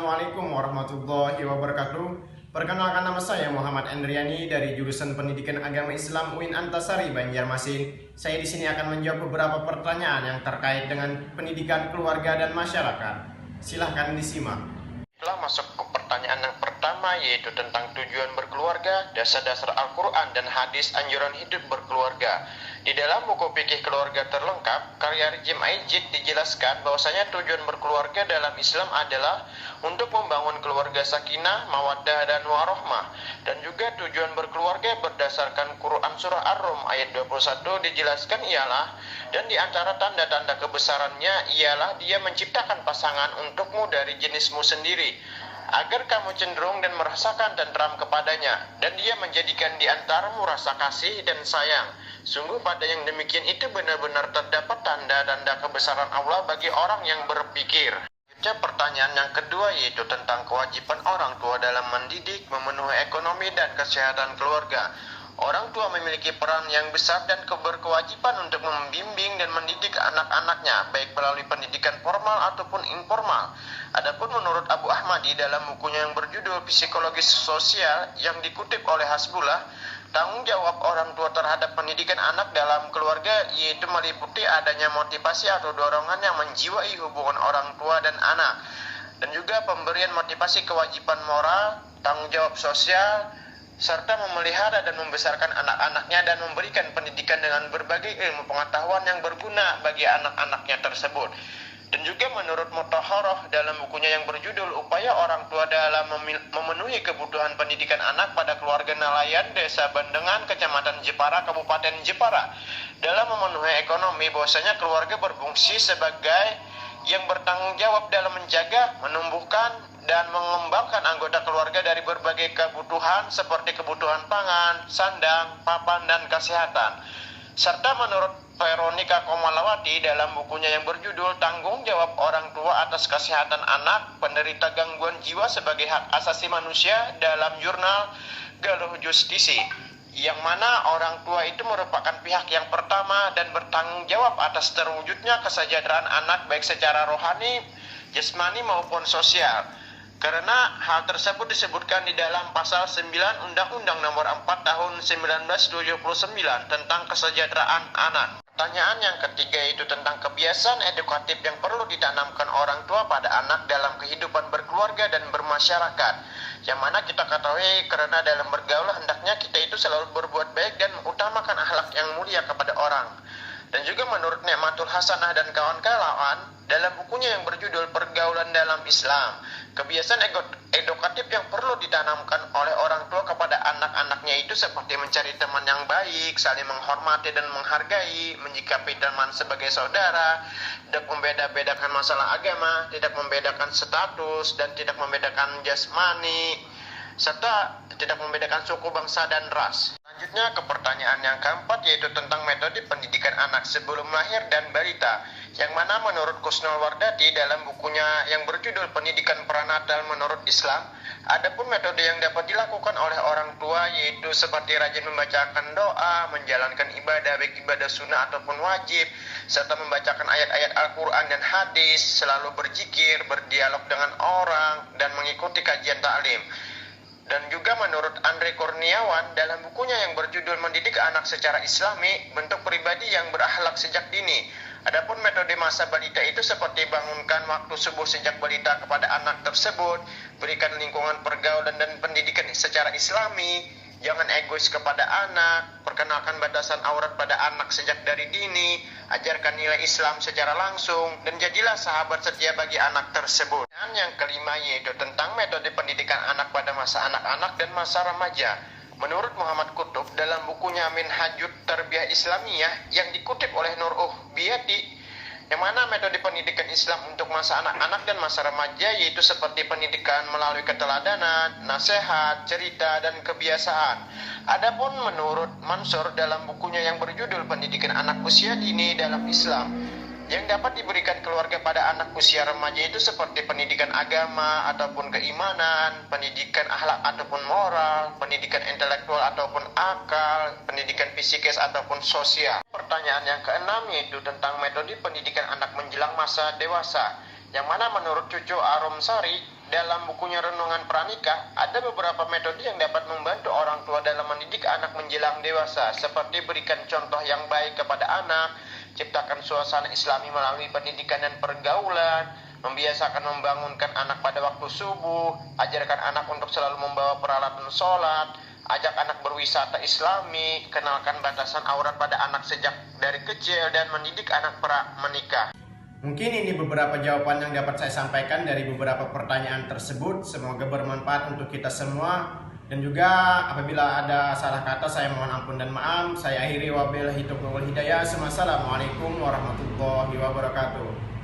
Assalamualaikum warahmatullahi wabarakatuh. Perkenalkan, nama saya Muhammad Endriani dari jurusan Pendidikan Agama Islam UIN Antasari, Banjarmasin. Saya di sini akan menjawab beberapa pertanyaan yang terkait dengan pendidikan keluarga dan masyarakat. Silahkan disimak. Telah masuk ke pertanyaan yang pertama, yaitu tentang tujuan berkeluarga, dasar-dasar Al-Quran dan hadis anjuran hidup berkeluarga. Di dalam buku Fikih Keluarga Terlengkap, karya Rijim Aijid dijelaskan bahwasanya tujuan berkeluarga dalam Islam adalah untuk membangun keluarga sakinah, mawaddah, dan warohmah. Dan juga tujuan berkeluarga berdasarkan Quran Surah Ar-Rum ayat 21 dijelaskan ialah, dan di antara tanda-tanda kebesarannya ialah dia menciptakan pasangan untukmu dari jenismu sendiri, agar kamu cenderung dan merasakan tentram kepadanya, dan dia menjadikan di antaramu rasa kasih dan sayang. Sungguh pada yang demikian itu benar-benar terdapat tanda-tanda kebesaran Allah bagi orang yang berpikir. Pertanyaan yang kedua yaitu tentang kewajiban orang tua dalam mendidik, memenuhi ekonomi dan kesehatan keluarga. Orang tua memiliki peran yang besar dan berkewajiban untuk membimbing dan mendidik anak-anaknya, baik melalui pendidikan formal ataupun informal. Adapun menurut Abu Ahmad di dalam bukunya yang berjudul Psikologis Sosial yang dikutip oleh Hasbullah, tanggung jawab orang tua terhadap pendidikan anak dalam keluarga yaitu meliputi adanya motivasi atau dorongan yang menjiwai hubungan orang tua dan anak, dan juga pemberian motivasi kewajiban moral, tanggung jawab sosial, serta memelihara dan membesarkan anak-anaknya dan memberikan pendidikan dengan berbagai ilmu pengetahuan yang berguna bagi anak-anaknya tersebut. Dan juga menurut Mutahharah dalam bukunya yang berjudul Upaya Orang Tua dalam Memenuhi Kebutuhan Pendidikan Anak pada Keluarga Nelayan Desa Bandengan, Kecamatan Jepara, Kabupaten Jepara, dalam memenuhi ekonomi, bahwasanya keluarga berfungsi sebagai yang bertanggung jawab dalam menjaga, menumbuhkan, dan mengembangkan anggota keluarga dari berbagai kebutuhan seperti kebutuhan pangan, sandang, papan, dan kesehatan. Serta menurut Veronica Komalawati dalam bukunya yang berjudul Tanggung Jawab Orang Tua Atas Kesehatan Anak Penderita Gangguan Jiwa sebagai Hak Asasi Manusia dalam jurnal Galuh Justisi, yang mana orang tua itu merupakan pihak yang pertama dan bertanggung jawab atas terwujudnya kesejahteraan anak baik secara rohani, jasmani maupun sosial. Karena hal tersebut disebutkan di dalam pasal 9 Undang-Undang Nomor 4 Tahun 1979 tentang kesejahteraan anak. Pertanyaan yang ketiga itu tentang kebiasaan edukatif yang perlu ditanamkan orang tua pada anak dalam kehidupan berkeluarga dan bermasyarakat. Yang mana kita ketahui karena dalam bergaul hendaknya kita itu selalu berbuat baik dan mengutamakan akhlak yang mulia kepada orang. Dan juga menurut Nikmatul Hasanah dan kawan-kawan dalam bukunya yang berjudul Pergaulan dalam Islam, kebiasaan edukatif yang perlu ditanamkan oleh orang tua kepada anak-anaknya itu seperti mencari teman yang baik, saling menghormati dan menghargai, menyikapi teman sebagai saudara, tidak membeda-bedakan masalah agama, tidak membedakan status, dan tidak membedakan jasmani, serta tidak membedakan suku, bangsa, dan ras. Selanjutnya ke pertanyaan yang keempat yaitu tentang metode pendidikan anak sebelum lahir dan balita, yang mana menurut Kusnul Wardati dalam bukunya yang berjudul Pendidikan Pranatal Menurut Islam, adapun metode yang dapat dilakukan oleh orang tua yaitu seperti rajin membacakan doa, menjalankan ibadah baik ibadah sunnah ataupun wajib, serta membacakan ayat-ayat Al-Quran dan hadis, selalu berzikir, berdialog dengan orang, dan mengikuti kajian taklim. Dan juga menurut Andre Kurniawan dalam bukunya yang berjudul Mendidik Anak Secara Islami, bentuk pribadi yang berakhlak sejak dini. Adapun metode masa balita itu seperti bangunkan waktu subuh sejak balita kepada anak tersebut, berikan lingkungan pergaulan dan pendidikan secara Islami, jangan egois kepada anak, perkenalkan batasan aurat pada anak sejak dari dini, ajarkan nilai Islam secara langsung, dan jadilah sahabat setia bagi anak tersebut. Dan yang kelima yaitu tentang metode pendidikan anak pada masa anak-anak dan masa remaja. Menurut Muhammad Kutub dalam bukunya Minhajut Tarbiyah Islamiyah yang dikutip oleh Nur Biyati, yang mana metode pendidikan Islam untuk masa anak-anak dan masa remaja yaitu seperti pendidikan melalui keteladanan, nasihat, cerita, dan kebiasaan. Adapun menurut Mansur dalam bukunya yang berjudul Pendidikan Anak Usia Dini dalam Islam, yang dapat diberikan keluarga pada anak usia remaja itu seperti pendidikan agama ataupun keimanan, pendidikan akhlak ataupun moral, pendidikan intelektual ataupun akal, pendidikan psikis ataupun sosial. Pertanyaan yang keenam yaitu tentang metode pendidikan anak menjelang masa dewasa, yang mana menurut Cucu Arumsari dalam bukunya Renungan Pranikah, ada beberapa metode yang dapat membantu orang tua dalam mendidik anak menjelang dewasa, seperti berikan contoh yang baik kepada anak, ciptakan suasana Islami melalui pendidikan dan pergaulan, membiasakan membangunkan anak pada waktu subuh, ajarkan anak untuk selalu membawa peralatan sholat, ajak anak berwisata Islami, kenalkan batasan aurat pada anak sejak dari kecil, dan mendidik anak pra menikah. Mungkin ini beberapa jawaban yang dapat saya sampaikan dari beberapa pertanyaan tersebut. Semoga bermanfaat untuk kita semua. Dan juga apabila ada salah kata, saya mohon ampun dan maaf. Saya akhiri wabillahi taufiq wal hidayah. Wassalamualaikum warahmatullahi wabarakatuh.